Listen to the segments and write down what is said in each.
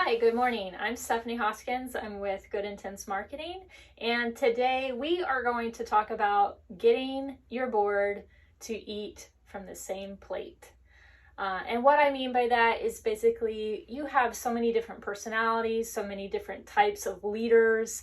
Hi, good morning. I'm Stephanie Hoskins. I'm with Good Intense Marketing, and today we are going to talk about getting your board to eat from the same plate. And what I mean by that is basically you have so many different personalities, so many different types of leaders,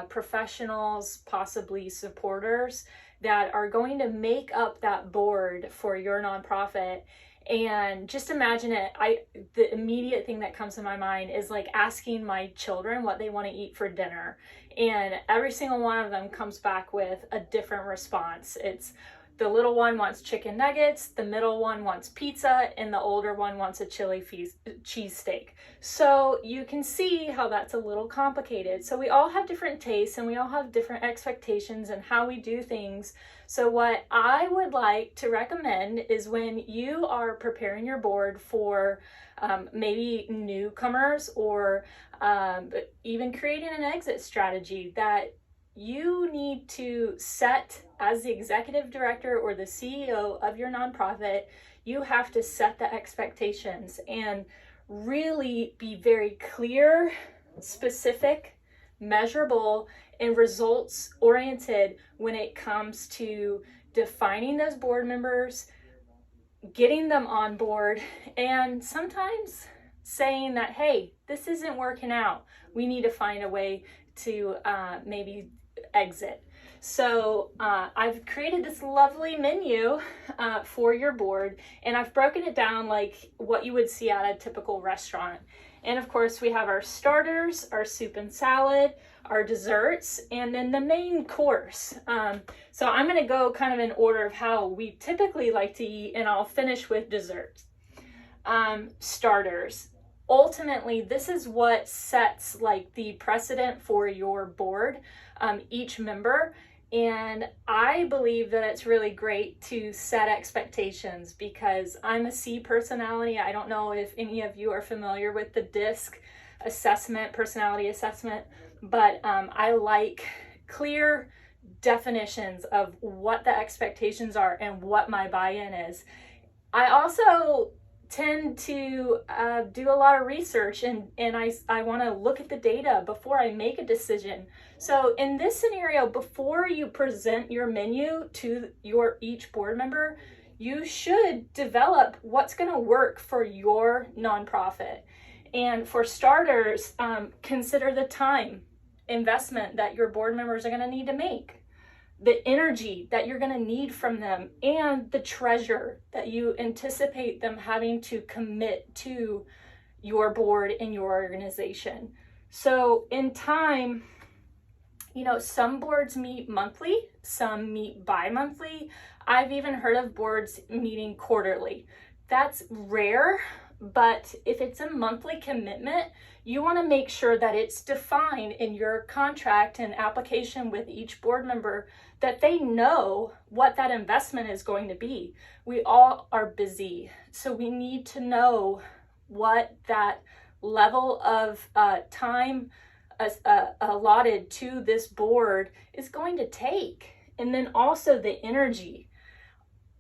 professionals, possibly supporters that are going to make up that board for your nonprofit. And just imagine it, the immediate thing that comes to my mind is like asking my children what they want to eat for dinner. And every single one of them comes back with a different response. It's the little one wants chicken nuggets, the middle one wants pizza, and the older one wants a chili cheesesteak. So you can see how that's a little complicated. So we all have different tastes and we all have different expectations and how we do things. So what I would like to recommend is when you are preparing your board for maybe newcomers or even creating an exit strategy, that you need to set, as the executive director or the CEO of your nonprofit, you have to set the expectations and really be very clear, specific, measurable, and results oriented when it comes to defining those board members, getting them on board, and sometimes saying that, hey, this isn't working out. We need to find a way to maybe exit. So I've created this lovely menu for your board, and I've broken it down like what you would see at a typical restaurant. And of course we have our starters, our soup and salad, our desserts, and then the main course. So I'm going to go kind of in order of how we typically like to eat, and I'll finish with desserts. Starters. Ultimately, this is what sets like the precedent for your board, each member. And I believe that it's really great to set expectations because I'm a C personality. I don't know if any of you are familiar with the DISC assessment, personality assessment, but I like clear definitions of what the expectations are and what my buy-in is. I also tend to do a lot of research, and I want to look at the data before I make a decision. So in this scenario, before you present your menu to each board member, you should develop what's going to work for your nonprofit. And for starters, consider the time investment that your board members are going to need to make, the energy that you're going to need from them, and the treasure that you anticipate them having to commit to your board and your organization. So in time, some boards meet monthly, some meet bi-monthly. I've even heard of boards meeting quarterly. That's rare, but if it's a monthly commitment, you want to make sure that it's defined in your contract and application with each board member, that they know what that investment is going to be. We all are busy, so we need to know what that level of time allotted to this board is going to take. And then also the energy.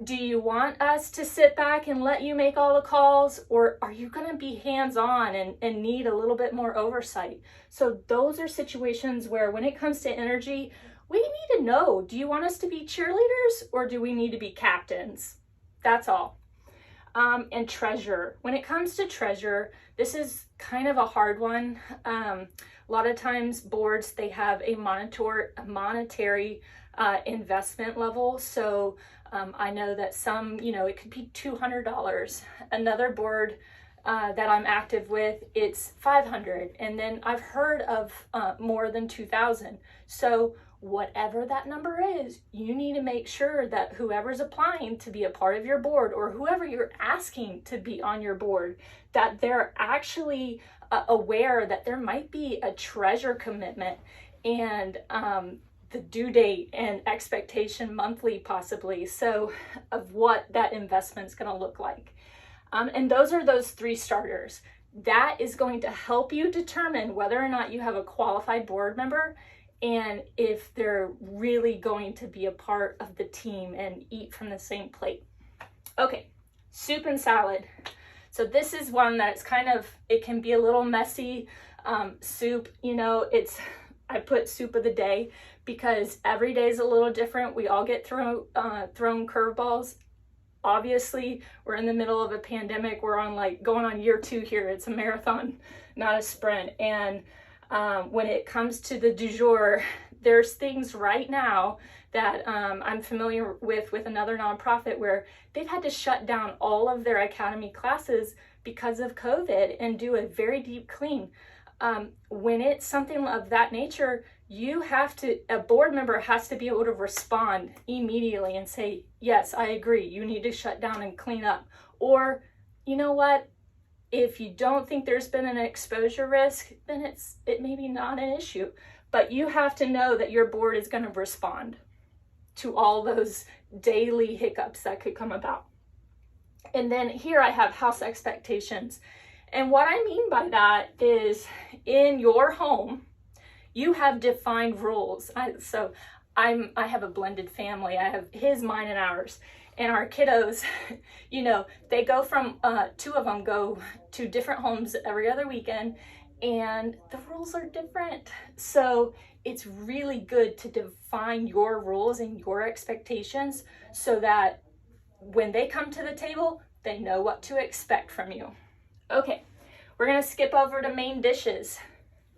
Do you want us to sit back and let you make all the calls, or are you going to be hands-on and need a little bit more oversight? So those are situations where when it comes to energy, we need to know, do you want us to be cheerleaders or do we need to be captains? That's all. And treasure. When it comes to treasure, this is kind of a hard one. A lot of times boards, they have a monetary investment level. So I know that some, it could be $200. Another board that I'm active with, it's $500. And then I've heard of more than $2,000. So whatever that number is, you need to make sure that whoever's applying to be a part of your board, or whoever you're asking to be on your board, that they're actually aware that there might be a treasure commitment and the due date and expectation monthly possibly, so of what that investment's going to look like. And those are those three starters. That is going to help you determine whether or not you have a qualified board member and if they're really going to be a part of the team and eat from the same plate. Okay, soup and salad. So this is one that's it can be a little messy. Soup, I put soup of the day because every day is a little different. We all get thrown curveballs. Obviously, we're in the middle of a pandemic. We're going on year 2 here. It's a marathon, not a sprint. And when it comes to the du jour, there's things right now that I'm familiar with another nonprofit where they've had to shut down all of their academy classes because of COVID and do a very deep clean. When it's something of that nature, a board member has to be able to respond immediately and say, yes, I agree, you need to shut down and clean up. Or, you know what, if you don't think there's been an exposure risk, then it may be not an issue. But you have to know that your board is going to respond to all those daily hiccups that could come about. And then here I have house expectations. And what I mean by that is in your home, you have defined rules. I have a blended family. I have his, mine, and ours. And our kiddos, they go from, 2 of them go to different homes every other weekend, and the rules are different. So it's really good to define your rules and your expectations so that when they come to the table, they know what to expect from you. Okay, we're gonna skip over to main dishes.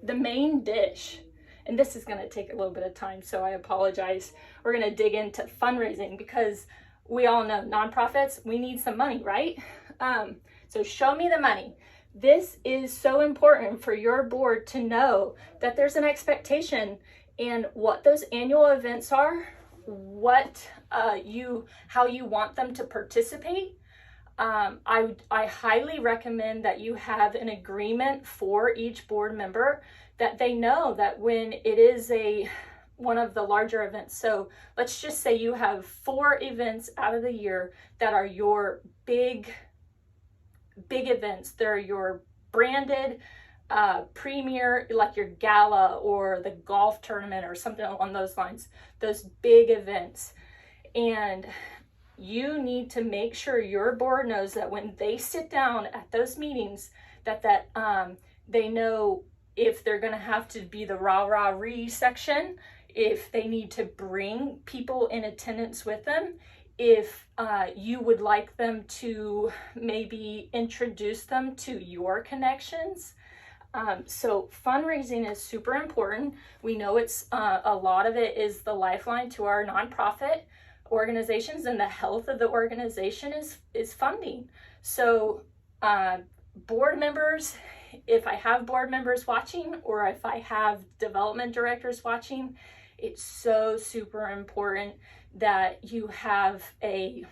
The main dish, and this is gonna take a little bit of time, so I apologize. We're gonna dig into fundraising because we all know nonprofits, we need some money, right? So show me the money. This is so important for your board to know that there's an expectation and what those annual events are, how you want them to participate. I highly recommend that you have an agreement for each board member that they know that when it is one of the larger events. So let's just say you have 4 events out of the year that are your big events. They're your branded premier, like your gala or the golf tournament or something along those lines, those big events. And you need to make sure your board knows that when they sit down at those meetings that they know if they're going to have to be the rah-rah-ree section, if they need to bring people in attendance with them, if you would like them to maybe introduce them to your connections. So fundraising is super important. We know it's a lot of it is the lifeline to our nonprofit organizations, and the health of the organization is funding. So board members, if I have board members watching or if I have development directors watching, it's so super important that you have an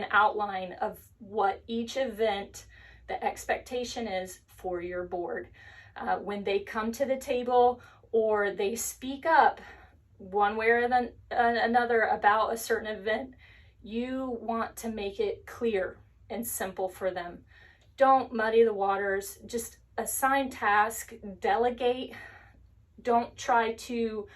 outline of what each event, the expectation is for your board. When they come to the table or they speak up one way or another about a certain event, you want to make it clear and simple for them. Don't muddy the waters, just assign tasks, delegate. Don't try to,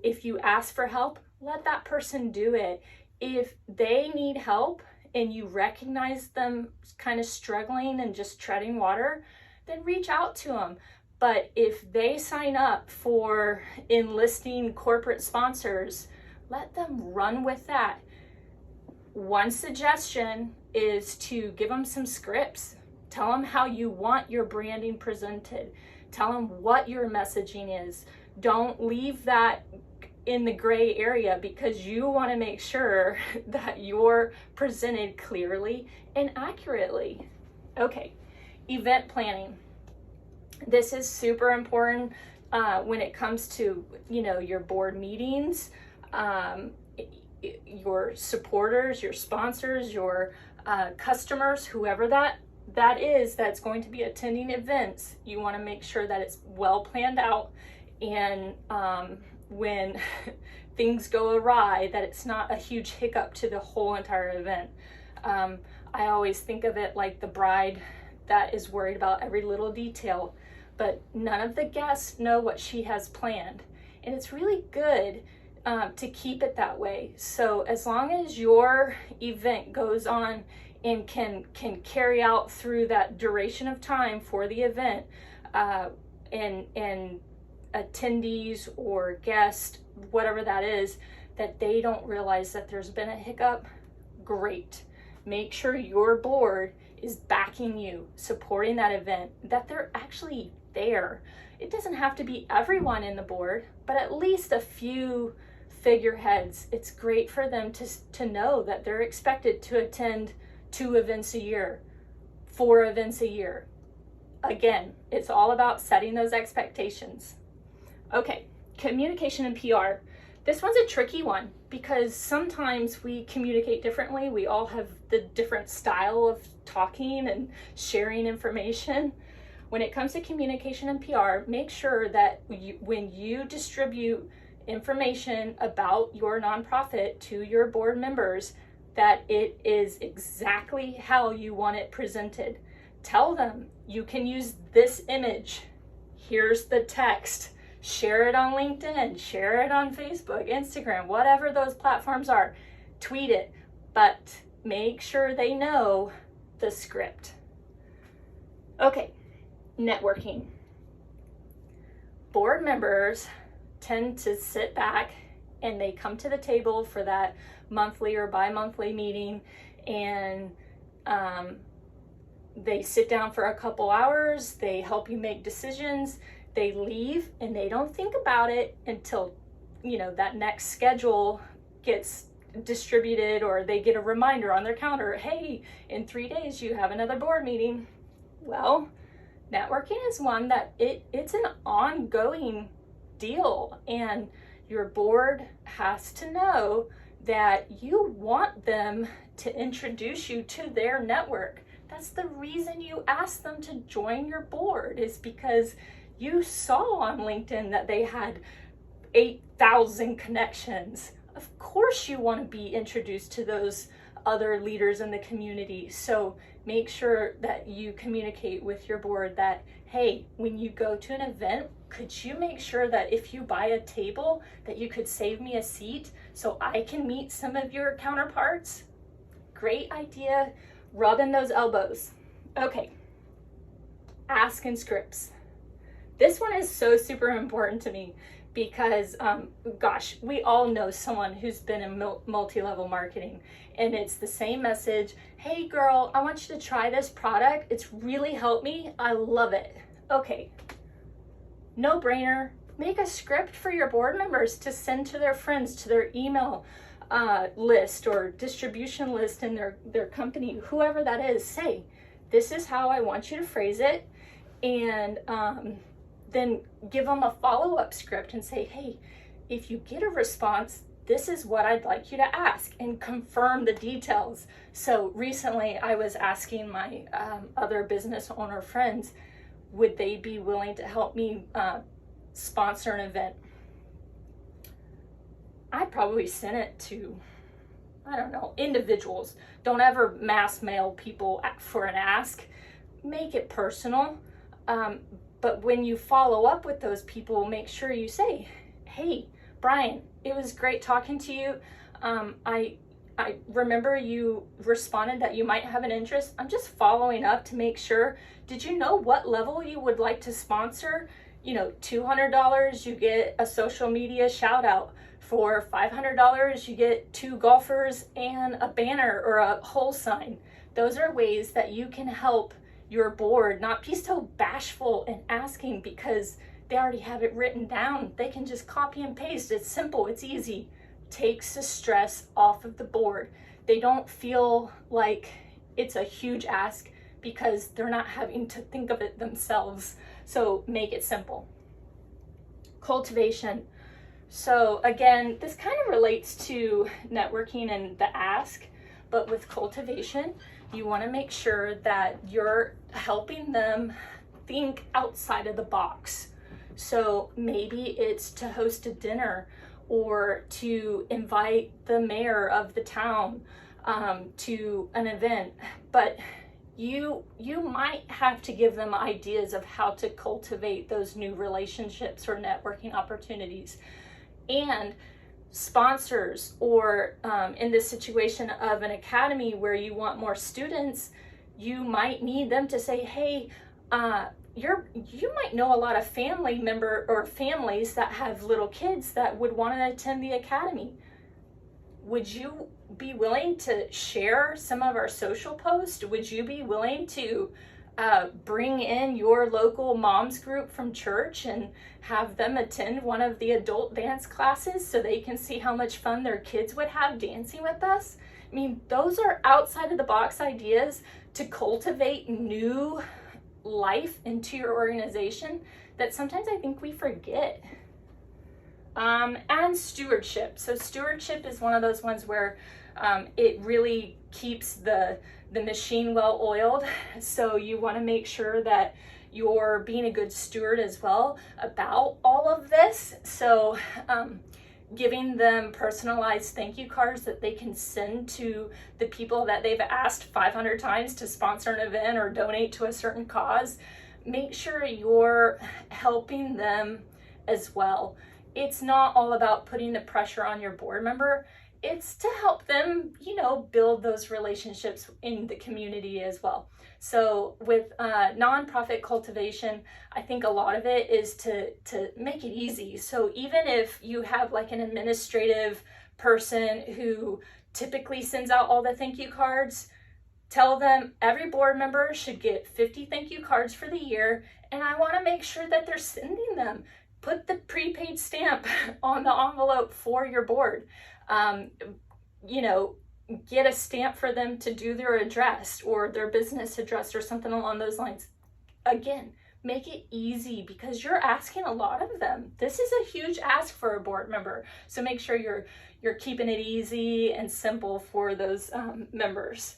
if you ask for help, let that person do it. If they need help and you recognize them kind of struggling and just treading water, then reach out to them. But if they sign up for enlisting corporate sponsors, let them run with that. One suggestion is to give them some scripts. Tell them how you want your branding presented. Tell them what your messaging is. Don't leave that in the gray area, because you want to make sure that you're presented clearly and accurately. Okay, event planning. This is super important when it comes to, your board meetings, your supporters, your sponsors, your customers, whoever that is that's going to be attending events. You want to make sure that it's well planned out, and when things go awry, that it's not a huge hiccup to the whole entire event. I always think of it like the bride that is worried about every little detail, but none of the guests know what she has planned. And it's really good to keep it that way. So as long as your event goes on and can carry out through that duration of time for the event, and attendees or guests, whatever that is, that they don't realize that there's been a hiccup, great. Make sure your board is backing you, supporting that event, that they're actually there. It doesn't have to be everyone in the board, but at least a few figureheads. It's great for them to know that they're expected to attend 2 events a year, 4 events a year. Again, it's all about setting those expectations. Okay, communication and PR. This one's a tricky one because sometimes we communicate differently. We all have the different style of talking and sharing information. When it comes to communication and PR, make sure that when you distribute information about your nonprofit to your board members, that it is exactly how you want it presented. Tell them you can use this image. Here's the text. Share it on LinkedIn, share it on Facebook, Instagram, whatever those platforms are. Tweet it, but make sure they know the script. Okay, networking. Board members tend to sit back and they come to the table for that monthly or bi-monthly meeting, and they sit down for a couple hours, they help you make decisions, they leave, and they don't think about it until, that next schedule gets distributed, or they get a reminder on their calendar, hey, in 3 days you have another board meeting. Well, networking is one that it's an ongoing deal, and your board has to know that you want them to introduce you to their network. That's the reason you ask them to join your board, is because you saw on LinkedIn that they had 8,000 connections. Of course you want to be introduced to those other leaders in the community. So make sure that you communicate with your board that, hey, when you go to an event, could you make sure that if you buy a table that you could save me a seat so I can meet some of your counterparts? Great idea. Rubbing those elbows. Okay. Ask and scripts. This one is so super important to me because, we all know someone who's been in multi-level marketing, and it's the same message. Hey girl, I want you to try this product. It's really helped me. I love it. Okay. No brainer. Make a script for your board members to send to their friends, to their email list or distribution list in their company, whoever that is. Say, this is how I want you to phrase it, and then give them a follow-up script and say, hey, if you get a response, this is what I'd like you to ask, and confirm the details. So recently I was asking my other business owner friends, would they be willing to help me sponsor an event? I probably sent it to, individuals. Don't ever mass mail people for an ask. Make it personal. But when you follow up with those people, make sure you say, hey, Brian, it was great talking to you. I remember you responded that you might have an interest. I'm just following up to make sure. Did you know what level you would like to sponsor? $200, you get a social media shout out. For $500, you get 2 golfers and a banner or a hole sign. Those are ways that you can help your board not be so bashful and asking because they already have it written down. They can just copy and paste. It's simple, it's easy. Takes the stress off of the board. They don't feel like it's a huge ask because they're not having to think of it themselves. So make it simple. Cultivation. So again, this kind of relates to networking and the ask, but with cultivation, you want to make sure that you're helping them think outside of the box. So maybe it's to host a dinner or to invite the mayor of the town to an event, but you might have to give them ideas of how to cultivate those new relationships or networking opportunities. And sponsors, or in this situation of an academy where you want more students, you might need them to say, hey, you might know a lot of family member or families that have little kids that would want to attend the academy. Would you be willing to share some of our social posts? Would you be willing to bring in your local moms group from church and have them attend one of the adult dance classes so they can see how much fun their kids would have dancing with us? I mean, those are outside of the box ideas to cultivate new life into your organization that sometimes I think we forget. And stewardship. So stewardship is one of those ones where it really keeps the machine well oiled. So you want to make sure that you're being a good steward as well about all of this. So giving them personalized thank you cards that they can send to the people that they've asked 500 times to sponsor an event or donate to a certain cause. Make sure you're helping them as well. It's not all about putting the pressure on your board member. It's to help them, build those relationships in the community as well. So with nonprofit cultivation, I think a lot of it is to make it easy. So even if you have like an administrative person who typically sends out all the thank you cards, tell them every board member should get 50 thank you cards for the year, and I want to make sure that they're sending them. Put the prepaid stamp on the envelope for your board. Get a stamp for them to do their address or their business address or something along those lines. Again, make it easy because you're asking a lot of them. This is a huge ask for a board member. So make sure you're keeping it easy and simple for those members.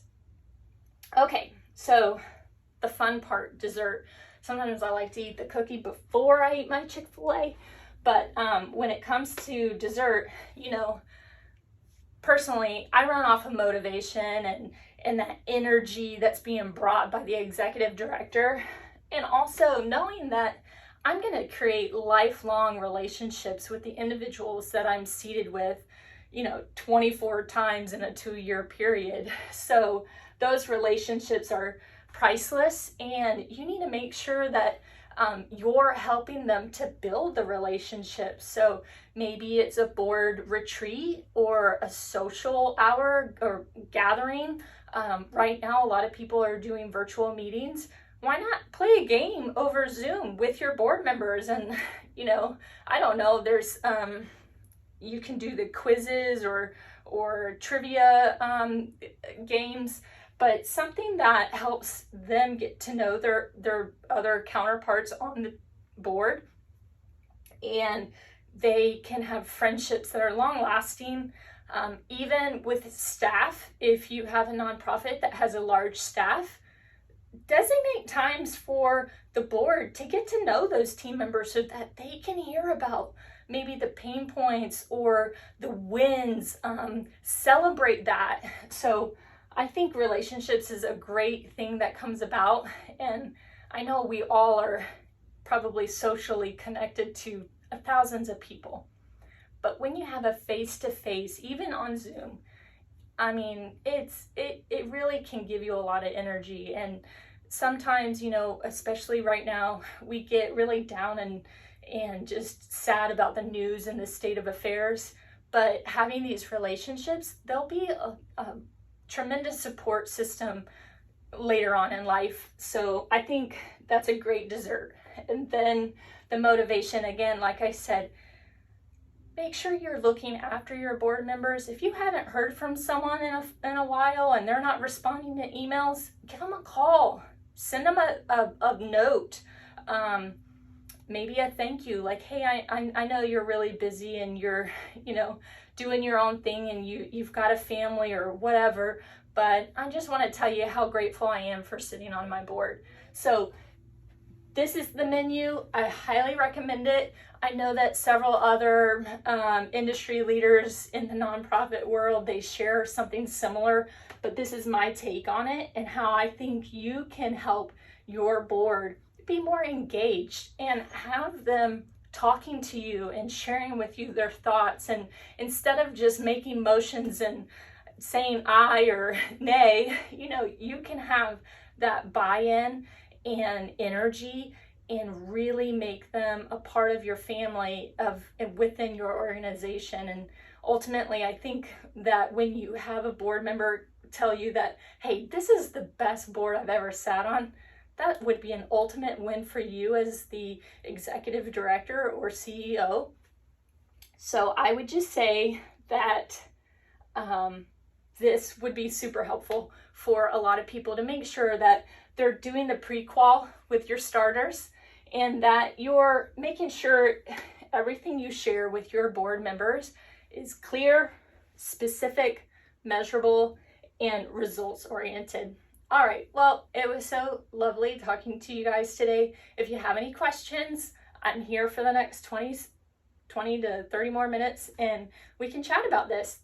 Okay, so the fun part, dessert. Sometimes I like to eat the cookie before I eat my Chick-fil-A, but when it comes to dessert, personally, I run off of motivation and that energy that's being brought by the executive director, and also knowing that I'm going to create lifelong relationships with the individuals that I'm seated with, 24 times in a 2-year period. So those relationships are priceless, and you need to make sure that you're helping them to build the relationship. So maybe it's a board retreat or a social hour or gathering. Right now, a lot of people are doing virtual meetings. Why not play a game over Zoom with your board members? And, I don't know, there's, you can do the quizzes or trivia games, but something that helps them get to know their other counterparts on the board, and they can have friendships that are long lasting. Even with staff, if you have a nonprofit that has a large staff, designate times for the board to get to know those team members so that they can hear about maybe the pain points or the wins, celebrate that. So I think relationships is a great thing that comes about, and I know we all are probably socially connected to thousands of people, but when you have a face-to-face, even on Zoom, I mean, it really can give you a lot of energy. And sometimes, especially right now, we get really down and just sad about the news and the state of affairs, but having these relationships, there'll be a tremendous support system later on in life. So I think that's a great dessert. And then the motivation, again, like I said, make sure you're looking after your board members. If you haven't heard from someone in a while and they're not responding to emails, give them a call, send them a note, maybe a thank you, like, hey, I know you're really busy and you're, doing your own thing and you've got a family or whatever, but I just want to tell you how grateful I am for sitting on my board. So this is the menu. I highly recommend it. I know that several other industry leaders in the nonprofit world, they share something similar, but this is my take on it and how I think you can help your board be more engaged and have them talking to you and sharing with you their thoughts. And instead of just making motions and saying aye or nay, you can have that buy-in and energy and really make them a part of your family within your organization. And ultimately, I think that when you have a board member tell you that, hey, this is the best board I've ever sat on, that would be an ultimate win for you as the executive director or CEO. So I would just say that this would be super helpful for a lot of people to make sure that they're doing the pre-qual with your starters and that you're making sure everything you share with your board members is clear, specific, measurable, and results oriented. All right, well, it was so lovely talking to you guys today. If you have any questions, I'm here for the next 20 to 30 more minutes and we can chat about this.